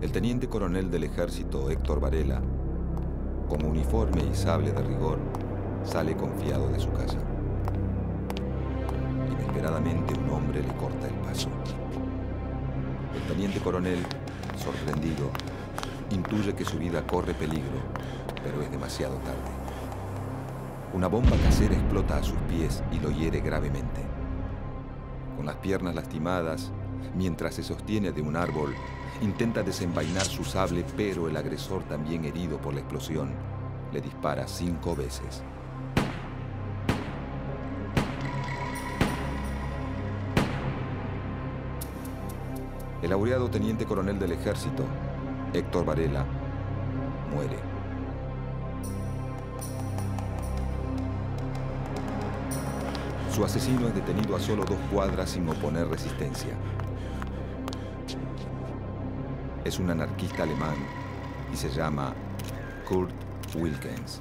El teniente coronel del ejército, Héctor Varela, con uniforme y sable de rigor, sale confiado de su casa. Inesperadamente un hombre le corta el paso. El teniente coronel, sorprendido, intuye que su vida corre peligro, pero es demasiado tarde. Una bomba casera explota a sus pies y lo hiere gravemente. Con las piernas lastimadas, mientras se sostiene de un árbol, intenta desenvainar su sable, pero el agresor, también herido por la explosión, le dispara 5 veces. El laureado teniente coronel del ejército, Héctor Varela, muere. Su asesino es detenido a solo 2 cuadras sin oponer resistencia. Es un anarquista alemán y se llama Kurt Wilkens.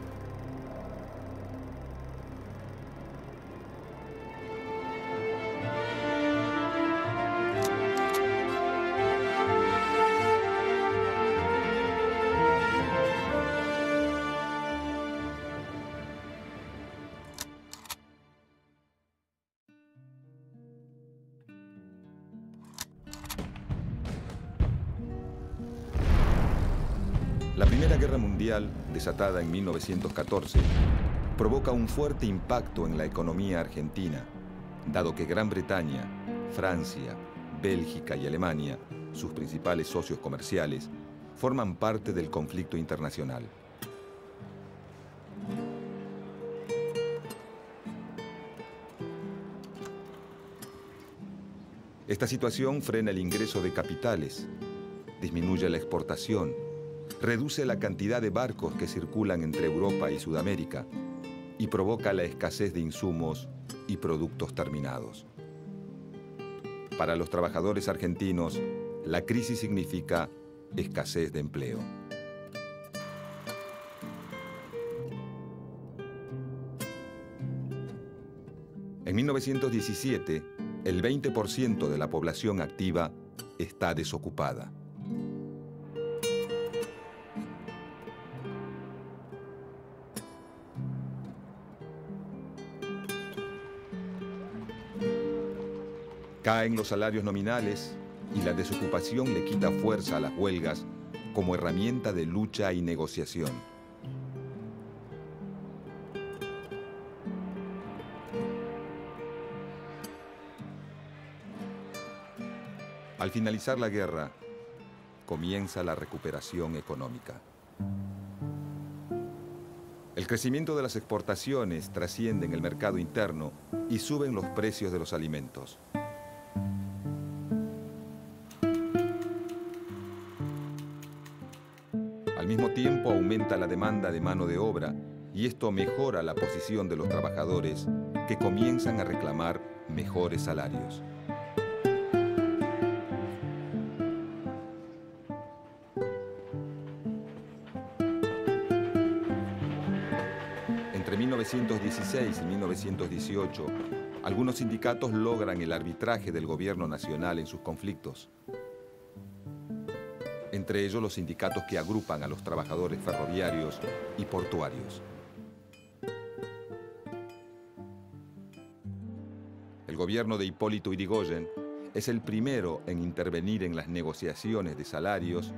La Primera Guerra Mundial, desatada en 1914, provoca un fuerte impacto en la economía argentina, dado que Gran Bretaña, Francia, Bélgica y Alemania, sus principales socios comerciales, forman parte del conflicto internacional. Esta situación frena el ingreso de capitales, disminuye la exportación, reduce la cantidad de barcos que circulan entre Europa y Sudamérica y provoca la escasez de insumos y productos terminados. Para los trabajadores argentinos, la crisis significa escasez de empleo. En 1917, el 20% de la población activa está desocupada. Caen los salarios nominales y la desocupación le quita fuerza a las huelgas como herramienta de lucha y negociación. Al finalizar la guerra, comienza la recuperación económica. El crecimiento de las exportaciones trasciende en el mercado interno y suben los precios de los alimentos. Al mismo tiempo aumenta la demanda de mano de obra y esto mejora la posición de los trabajadores que comienzan a reclamar mejores salarios. Entre 1916 y 1918, algunos sindicatos logran el arbitraje del gobierno nacional en sus conflictos. Entre ellos los sindicatos que agrupan a los trabajadores ferroviarios y portuarios. El gobierno de Hipólito Yrigoyen es el primero en intervenir en las negociaciones de salarios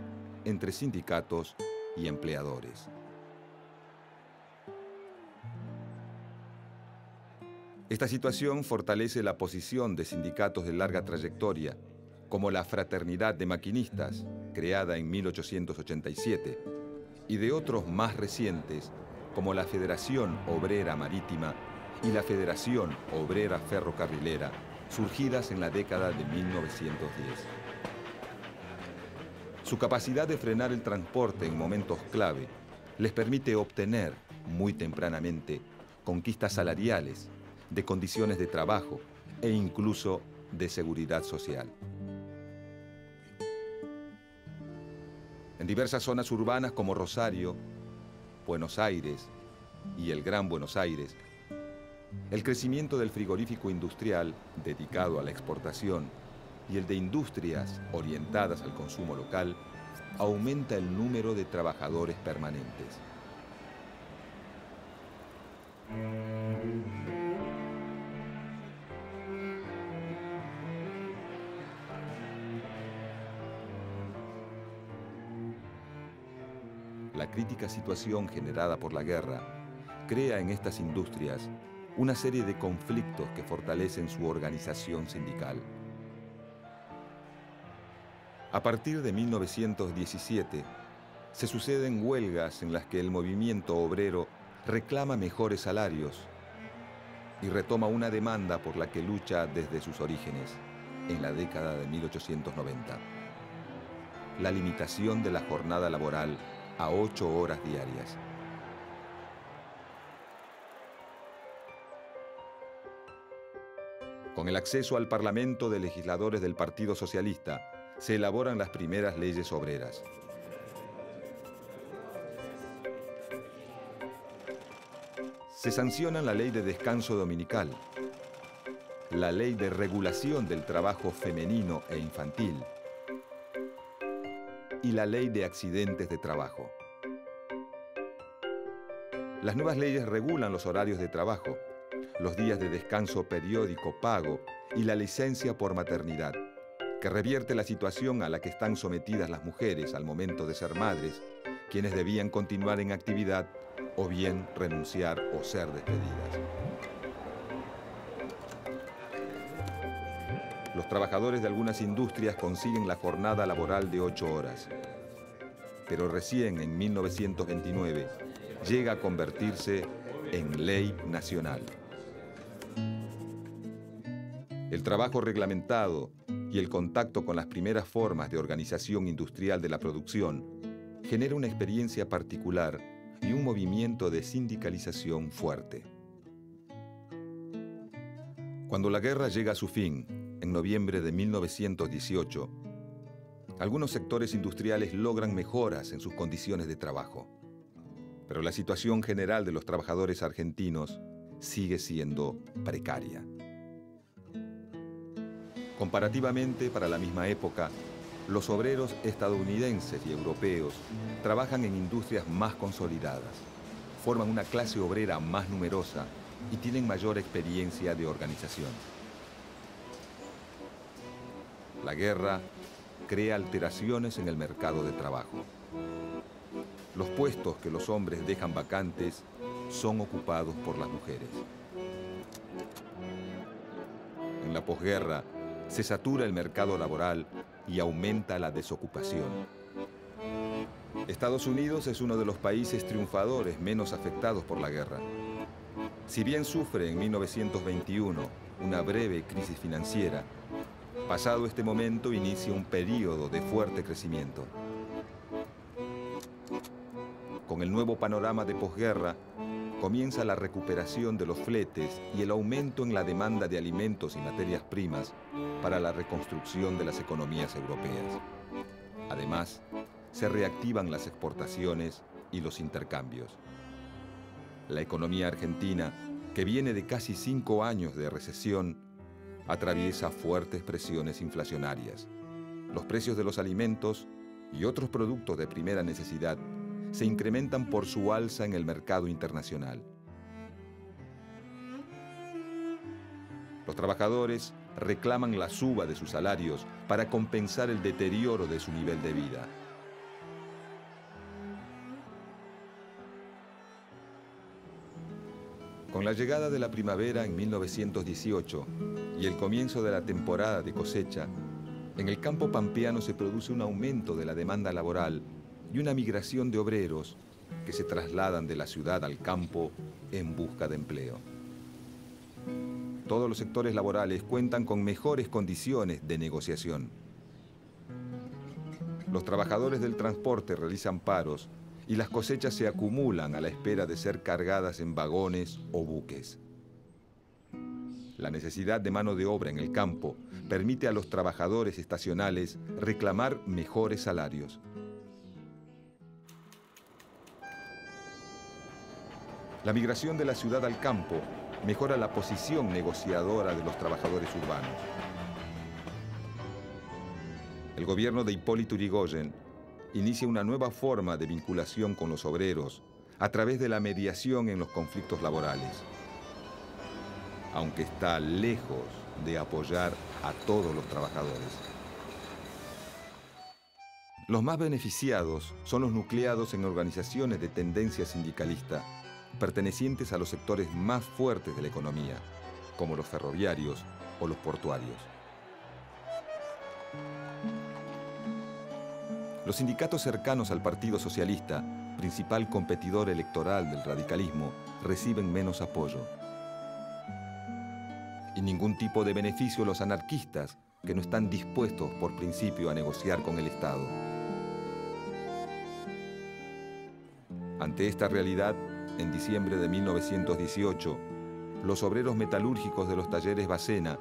entre sindicatos y empleadores. Esta situación fortalece la posición de sindicatos de larga trayectoria, como la Fraternidad de Maquinistas, creada en 1887, y de otros más recientes, como la Federación Obrera Marítima y la Federación Obrera Ferrocarrilera, surgidas en la década de 1910. Su capacidad de frenar el transporte en momentos clave les permite obtener, muy tempranamente, conquistas salariales, de condiciones de trabajo e incluso de seguridad social. En diversas zonas urbanas como Rosario, Buenos Aires y el Gran Buenos Aires, el crecimiento del frigorífico industrial dedicado a la exportación y el de industrias orientadas al consumo local aumenta el número de trabajadores permanentes. La crítica situación generada por la guerra crea en estas industrias una serie de conflictos que fortalecen su organización sindical. A partir de 1917, se suceden huelgas en las que el movimiento obrero reclama mejores salarios y retoma una demanda por la que lucha desde sus orígenes, en la década de 1890. La limitación de la jornada laboral a 8 horas diarias. Con el acceso al Parlamento de legisladores del Partido Socialista, se elaboran las primeras leyes obreras. Se sancionan la Ley de Descanso Dominical, la Ley de Regulación del Trabajo Femenino e Infantil y la Ley de Accidentes de Trabajo. Las nuevas leyes regulan los horarios de trabajo, los días de descanso periódico pago y la licencia por maternidad, que revierte la situación a la que están sometidas las mujeres al momento de ser madres, quienes debían continuar en actividad o bien renunciar o ser despedidas. Los trabajadores de algunas industrias consiguen la jornada laboral de 8 horas, pero recién en 1929 llega a convertirse en ley nacional. El trabajo reglamentado y el contacto con las primeras formas de organización industrial de la producción genera una experiencia particular y un movimiento de sindicalización fuerte. Cuando la guerra llega a su fin, en noviembre de 1918, algunos sectores industriales logran mejoras en sus condiciones de trabajo, pero la situación general de los trabajadores argentinos sigue siendo precaria. Comparativamente, para la misma época, los obreros estadounidenses y europeos trabajan en industrias más consolidadas, forman una clase obrera más numerosa y tienen mayor experiencia de organización. La guerra crea alteraciones en el mercado de trabajo. Los puestos que los hombres dejan vacantes son ocupados por las mujeres. En la posguerra, se satura el mercado laboral y aumenta la desocupación. Estados Unidos es uno de los países triunfadores menos afectados por la guerra. Si bien sufre en 1921 una breve crisis financiera, pasado este momento inicia un período de fuerte crecimiento. Con el nuevo panorama de posguerra, comienza la recuperación de los fletes y el aumento en la demanda de alimentos y materias primas para la reconstrucción de las economías europeas. Además, se reactivan las exportaciones y los intercambios. La economía argentina, que viene de casi 5 años de recesión, atraviesa fuertes presiones inflacionarias. Los precios de los alimentos y otros productos de primera necesidad se incrementan por su alza en el mercado internacional. Los trabajadores reclaman la suba de sus salarios para compensar el deterioro de su nivel de vida. Con la llegada de la primavera en 1918 y el comienzo de la temporada de cosecha, en el campo pampeano se produce un aumento de la demanda laboral y una migración de obreros que se trasladan de la ciudad al campo en busca de empleo. Todos los sectores laborales cuentan con mejores condiciones de negociación. Los trabajadores del transporte realizan paros y las cosechas se acumulan a la espera de ser cargadas en vagones o buques. La necesidad de mano de obra en el campo permite a los trabajadores estacionales reclamar mejores salarios. La migración de la ciudad al campo mejora la posición negociadora de los trabajadores urbanos. El gobierno de Hipólito Yrigoyen inicia una nueva forma de vinculación con los obreros a través de la mediación en los conflictos laborales. Aunque está lejos de apoyar a todos los trabajadores. Los más beneficiados son los nucleados en organizaciones de tendencia sindicalista, pertenecientes a los sectores más fuertes de la economía, como los ferroviarios o los portuarios. Los sindicatos cercanos al Partido Socialista, principal competidor electoral del radicalismo, reciben menos apoyo. Y ningún tipo de beneficio a los anarquistas, que no están dispuestos por principio a negociar con el Estado. Ante esta realidad, en diciembre de 1918, los obreros metalúrgicos de los talleres Bacena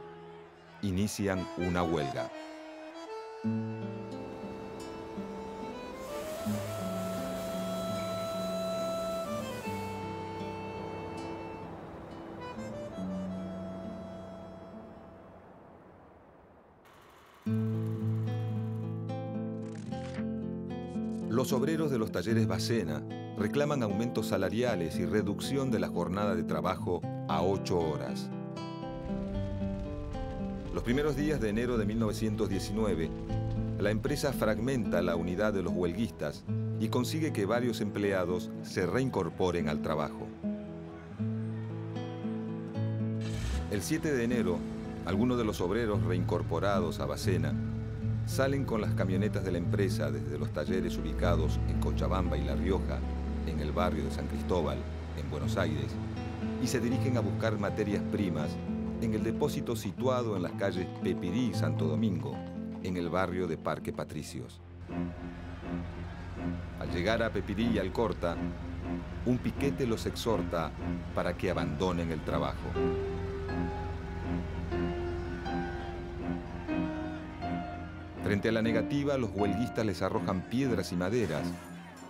inician una huelga. Los obreros de los talleres Bacena reclaman aumentos salariales y reducción de la jornada de trabajo a 8 horas. Los primeros días de enero de 1919, la empresa fragmenta la unidad de los huelguistas y consigue que varios empleados se reincorporen al trabajo. El 7 de enero, algunos de los obreros reincorporados a Bacena salen con las camionetas de la empresa desde los talleres ubicados en Cochabamba y La Rioja, en el barrio de San Cristóbal, en Buenos Aires, y se dirigen a buscar materias primas en el depósito situado en las calles Pepirí y Santo Domingo, en el barrio de Parque Patricios. Al llegar a Pepirí y Alcorta, un piquete los exhorta para que abandonen el trabajo. Frente a la negativa, los huelguistas les arrojan piedras y maderas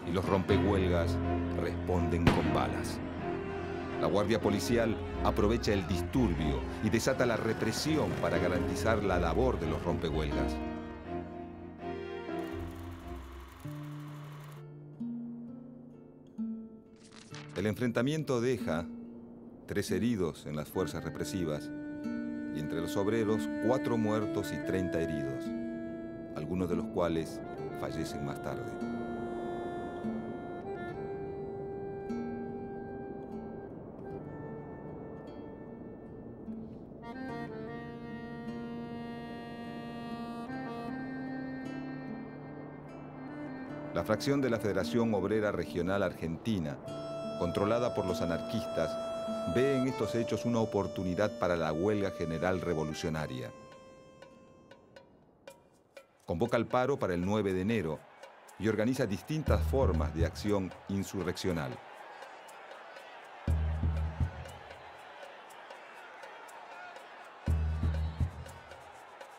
y los rompehuelgas responden con balas. La Guardia Policial aprovecha el disturbio y desata la represión para garantizar la labor de los rompehuelgas. El enfrentamiento deja 3 heridos en las fuerzas represivas y entre los obreros 4 muertos y 30 heridos, algunos de los cuales fallecen más tarde. La fracción de la Federación Obrera Regional Argentina, controlada por los anarquistas, ve en estos hechos una oportunidad para la huelga general revolucionaria. Convoca el paro para el 9 de enero y organiza distintas formas de acción insurreccional.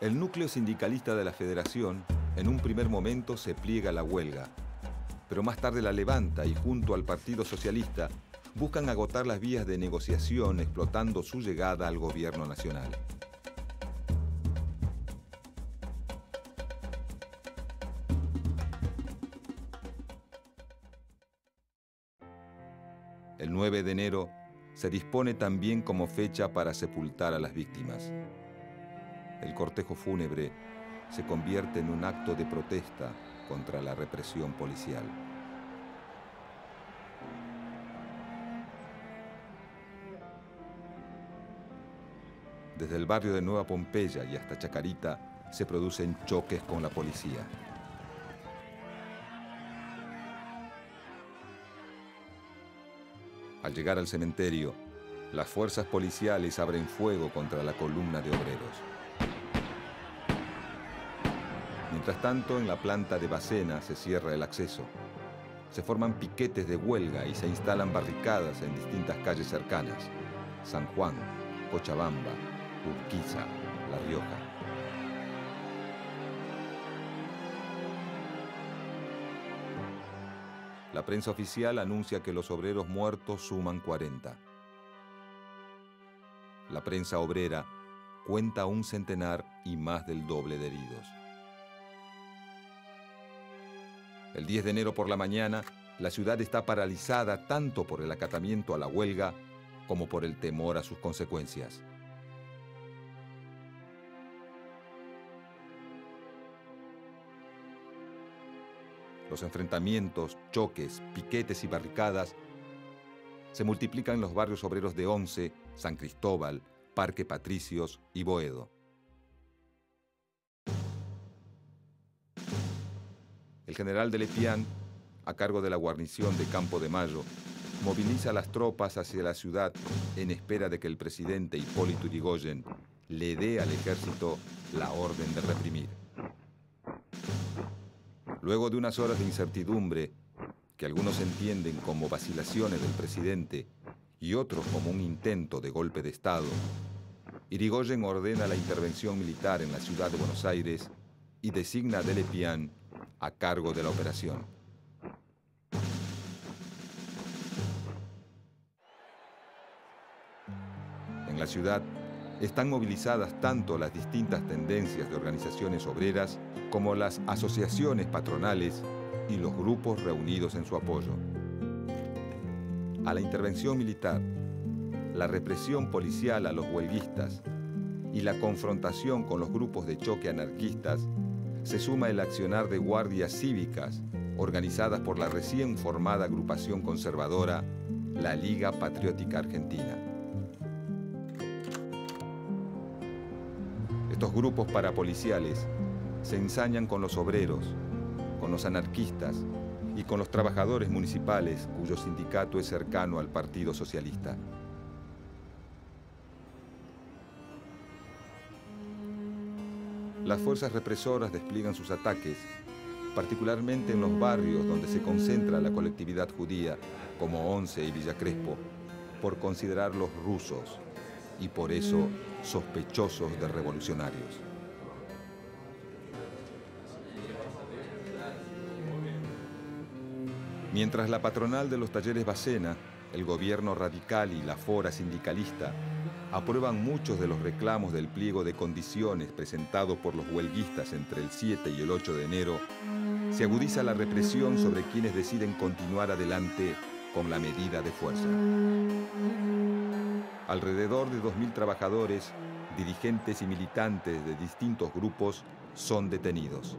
El núcleo sindicalista de la Federación en un primer momento se pliega a la huelga, pero más tarde la levanta y junto al Partido Socialista buscan agotar las vías de negociación explotando su llegada al gobierno nacional. El 9 de enero se dispone también como fecha para sepultar a las víctimas. El cortejo fúnebre se convierte en un acto de protesta contra la represión policial. Desde el barrio de Nueva Pompeya y hasta Chacarita se producen choques con la policía. Al llegar al cementerio, las fuerzas policiales abren fuego contra la columna de obreros. Mientras tanto, en la planta de Bacena se cierra el acceso. Se forman piquetes de huelga y se instalan barricadas en distintas calles cercanas: San Juan, Cochabamba, Urquiza, La Rioja. La prensa oficial anuncia que los obreros muertos suman 40. La prensa obrera cuenta un centenar y más del doble de heridos. El 10 de enero por la mañana, la ciudad está paralizada tanto por el acatamiento a la huelga como por el temor a sus consecuencias. Los enfrentamientos, choques, piquetes y barricadas se multiplican en los barrios obreros de Once, San Cristóbal, Parque Patricios y Boedo. El general de Lepián, a cargo de la guarnición de Campo de Mayo, moviliza las tropas hacia la ciudad en espera de que el presidente Hipólito Yrigoyen le dé al ejército la orden de reprimir. Luego de unas horas de incertidumbre, que algunos entienden como vacilaciones del presidente y otros como un intento de golpe de Estado, Yrigoyen ordena la intervención militar en la ciudad de Buenos Aires y designa a de Lepián a cargo de la operación. En la ciudad están movilizadas tanto las distintas tendencias de organizaciones obreras como las asociaciones patronales y los grupos reunidos en su apoyo. A la intervención militar, la represión policial a los huelguistas y la confrontación con los grupos de choque anarquistas se suma el accionar de guardias cívicas organizadas por la recién formada agrupación conservadora, la Liga Patriótica Argentina. Estos grupos parapoliciales se ensañan con los obreros, con los anarquistas y con los trabajadores municipales cuyo sindicato es cercano al Partido Socialista. Las fuerzas represoras despliegan sus ataques, particularmente en los barrios donde se concentra la colectividad judía, como Once y Villa Crespo, por considerarlos rusos y por eso sospechosos de revolucionarios. Mientras la patronal de los talleres Bacena, el gobierno radical y la fora sindicalista aprueban muchos de los reclamos del pliego de condiciones presentado por los huelguistas entre el 7 y el 8 de enero, se agudiza la represión sobre quienes deciden continuar adelante con la medida de fuerza. Alrededor de 2.000 trabajadores, dirigentes y militantes de distintos grupos son detenidos.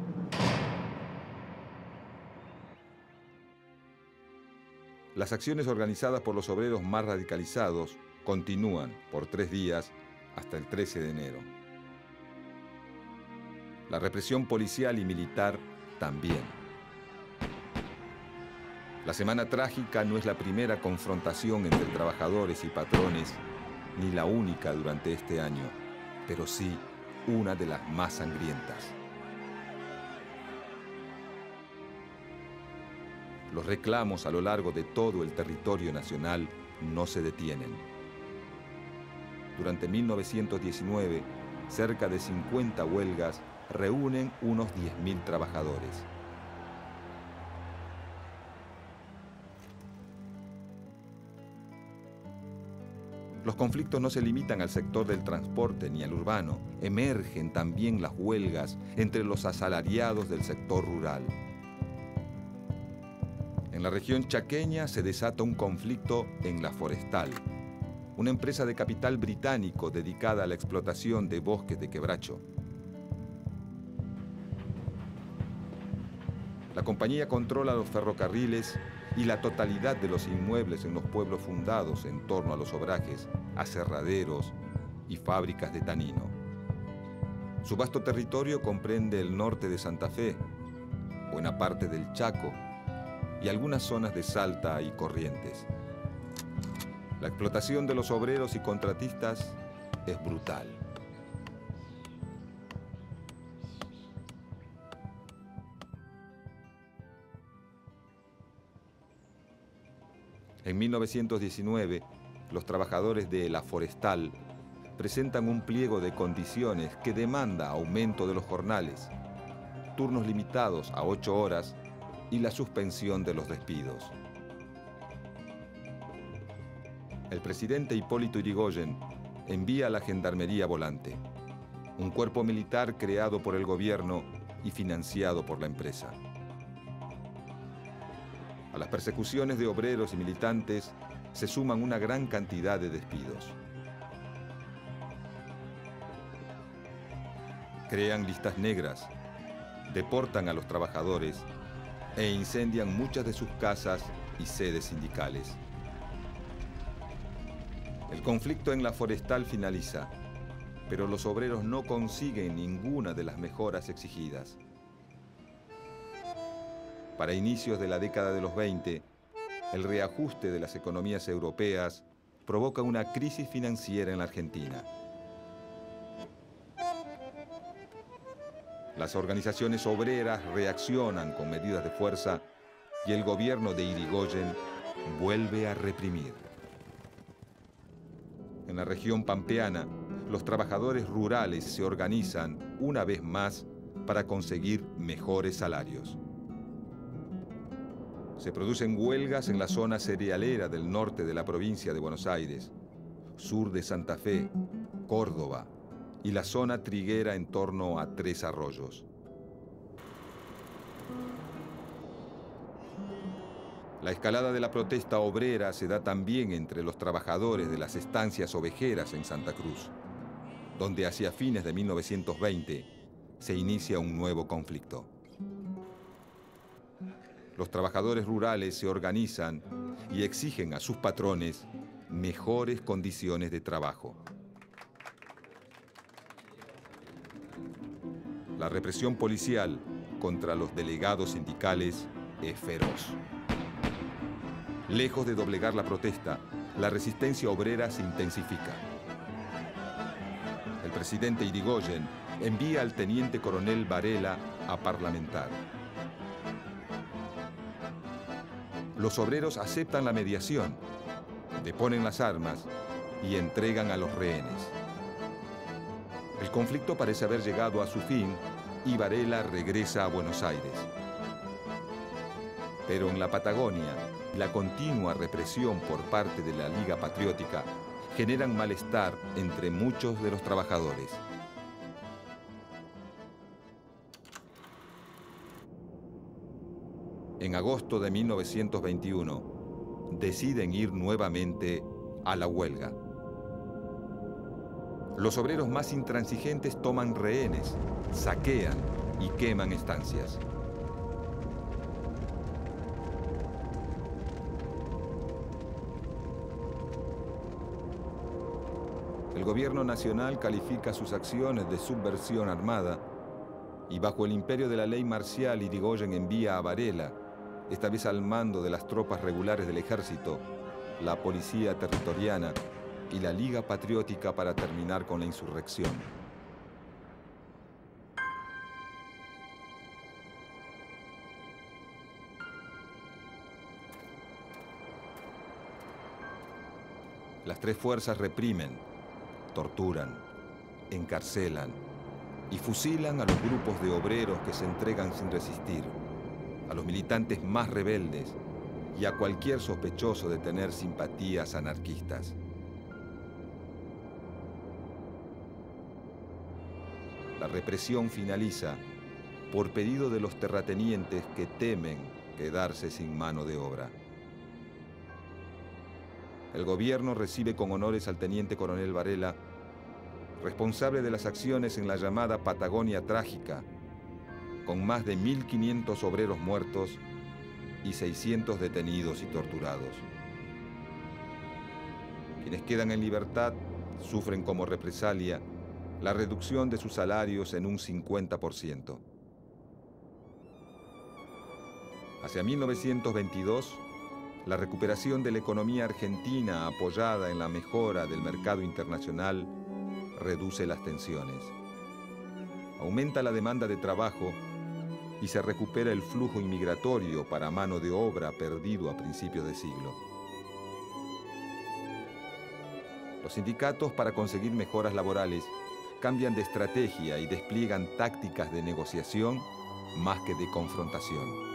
Las acciones organizadas por los obreros más radicalizados continúan por 3 días hasta el 13 de enero. La represión policial y militar también. La Semana Trágica no es la primera confrontación entre trabajadores y patrones, ni la única durante este año, pero sí una de las más sangrientas. Los reclamos a lo largo de todo el territorio nacional no se detienen. Durante 1919, cerca de 50 huelgas reúnen unos 10.000 trabajadores. Los conflictos no se limitan al sector del transporte ni al urbano. Emergen también las huelgas entre los asalariados del sector rural. En la región chaqueña se desata un conflicto en La Forestal, una empresa de capital británico dedicada a la explotación de bosques de quebracho. La compañía controla los ferrocarriles y la totalidad de los inmuebles en los pueblos fundados en torno a los obrajes, aserraderos y fábricas de tanino. Su vasto territorio comprende el norte de Santa Fe, buena parte del Chaco y algunas zonas de Salta y Corrientes. La explotación de los obreros y contratistas es brutal. En 1919, los trabajadores de La Forestal presentan un pliego de condiciones que demanda aumento de los jornales, turnos limitados a 8 horas y la suspensión de los despidos. El presidente Hipólito Yrigoyen envía a la Gendarmería Volante, un cuerpo militar creado por el gobierno y financiado por la empresa. A las persecuciones de obreros y militantes se suman una gran cantidad de despidos. Crean listas negras, deportan a los trabajadores e incendian muchas de sus casas y sedes sindicales. El conflicto en la forestal finaliza, pero los obreros no consiguen ninguna de las mejoras exigidas. Para inicios de la década de los 20, el reajuste de las economías europeas provoca una crisis financiera en la Argentina. Las organizaciones obreras reaccionan con medidas de fuerza y el gobierno de Irigoyen vuelve a reprimir. En la región pampeana, los trabajadores rurales se organizan una vez más para conseguir mejores salarios. Se producen huelgas en la zona cerealera del norte de la provincia de Buenos Aires, sur de Santa Fe, Córdoba y la zona triguera en torno a Tres Arroyos. La escalada de la protesta obrera se da también entre los trabajadores de las estancias ovejeras en Santa Cruz, donde hacia fines de 1920 se inicia un nuevo conflicto. Los trabajadores rurales se organizan y exigen a sus patrones mejores condiciones de trabajo. La represión policial contra los delegados sindicales es feroz. Lejos de doblegar la protesta, la resistencia obrera se intensifica. El presidente Irigoyen envía al teniente coronel Varela a parlamentar. Los obreros aceptan la mediación, deponen las armas y entregan a los rehenes. El conflicto parece haber llegado a su fin y Varela regresa a Buenos Aires. Pero en la Patagonia, la continua represión por parte de la Liga Patriótica generan malestar entre muchos de los trabajadores. En agosto de 1921, deciden ir nuevamente a la huelga. Los obreros más intransigentes toman rehenes, saquean y queman estancias. El gobierno nacional califica sus acciones de subversión armada y bajo el imperio de la ley marcial Irigoyen envía a Varela, esta vez al mando de las tropas regulares del ejército, la policía territoriana y la Liga Patriótica para terminar con la insurrección. Las tres fuerzas reprimen, torturan, encarcelan y fusilan a los grupos de obreros que se entregan sin resistir, a los militantes más rebeldes y a cualquier sospechoso de tener simpatías anarquistas. La represión finaliza por pedido de los terratenientes que temen quedarse sin mano de obra. El gobierno recibe con honores al teniente coronel Varela, responsable de las acciones en la llamada Patagonia Trágica, con más de 1.500 obreros muertos y 600 detenidos y torturados. Quienes quedan en libertad sufren como represalia la reducción de sus salarios en un 50%. Hacia 1922, la recuperación de la economía argentina apoyada en la mejora del mercado internacional reduce las tensiones. Aumenta la demanda de trabajo y se recupera el flujo inmigratorio para mano de obra perdido a principios de siglo. Los sindicatos, para conseguir mejoras laborales, cambian de estrategia y despliegan tácticas de negociación más que de confrontación.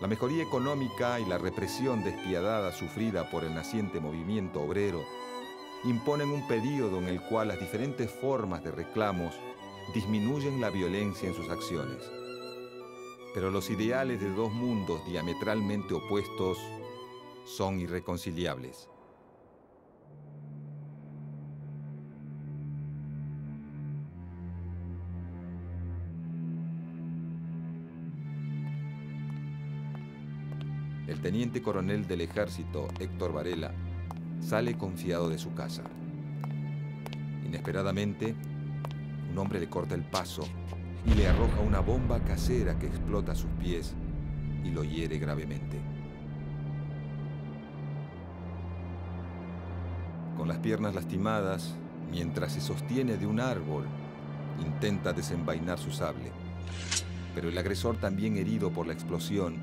La mejoría económica y la represión despiadada sufrida por el naciente movimiento obrero imponen un período en el cual las diferentes formas de reclamos disminuyen la violencia en sus acciones. Pero los ideales de dos mundos diametralmente opuestos son irreconciliables. El teniente coronel del ejército, Héctor Varela, sale confiado de su casa. Inesperadamente, un hombre le corta el paso y le arroja una bomba casera que explota a sus pies y lo hiere gravemente. Con las piernas lastimadas, mientras se sostiene de un árbol, intenta desenvainar su sable. Pero el agresor, también herido por la explosión,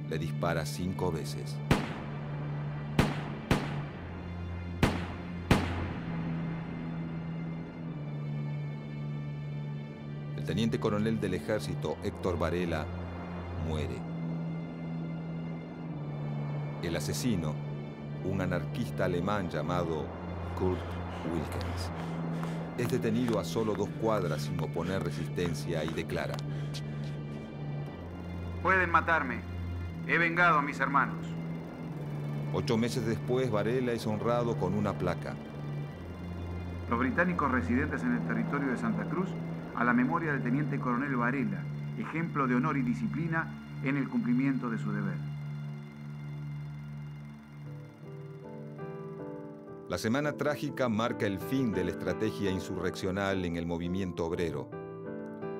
le dispara 5 veces. El teniente coronel del ejército, Héctor Varela, muere. El asesino, un anarquista alemán llamado Kurt Wilkens, es detenido a solo 2 cuadras sin oponer resistencia y declara: pueden matarme. He vengado a mis hermanos. 8 meses después, Varela es honrado con una placa. Los británicos residentes en el territorio de Santa Cruz, a la memoria del teniente coronel Varela, ejemplo de honor y disciplina en el cumplimiento de su deber. La semana trágica marca el fin de la estrategia insurreccional en el movimiento obrero,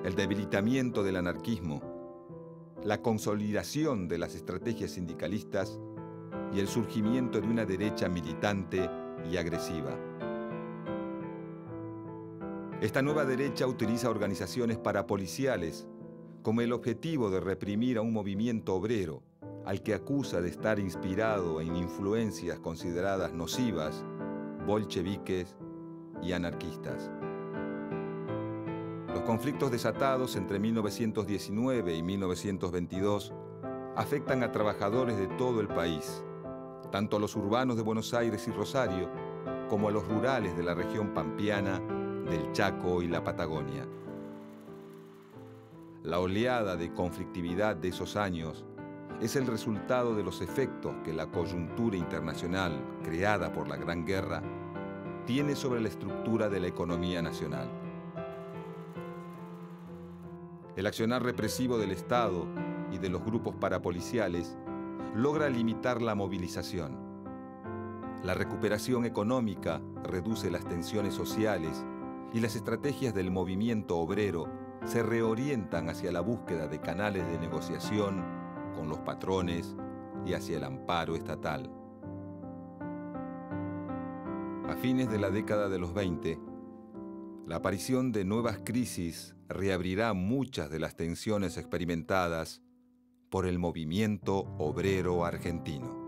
el debilitamiento del anarquismo, la consolidación de las estrategias sindicalistas y el surgimiento de una derecha militante y agresiva. Esta nueva derecha utiliza organizaciones parapoliciales con el objetivo de reprimir a un movimiento obrero al que acusa de estar inspirado en influencias consideradas nocivas, bolcheviques y anarquistas. Los conflictos desatados entre 1919 y 1922 afectan a trabajadores de todo el país, tanto a los urbanos de Buenos Aires y Rosario, como a los rurales de la región pampeana, del Chaco y la Patagonia. La oleada de conflictividad de esos años es el resultado de los efectos que la coyuntura internacional creada por la Gran Guerra tiene sobre la estructura de la economía nacional. El accionar represivo del Estado y de los grupos parapoliciales logra limitar la movilización. La recuperación económica reduce las tensiones sociales y las estrategias del movimiento obrero se reorientan hacia la búsqueda de canales de negociación con los patrones y hacia el amparo estatal. A fines de la década de los 20, la aparición de nuevas crisis reabrirá muchas de las tensiones experimentadas por el movimiento obrero argentino.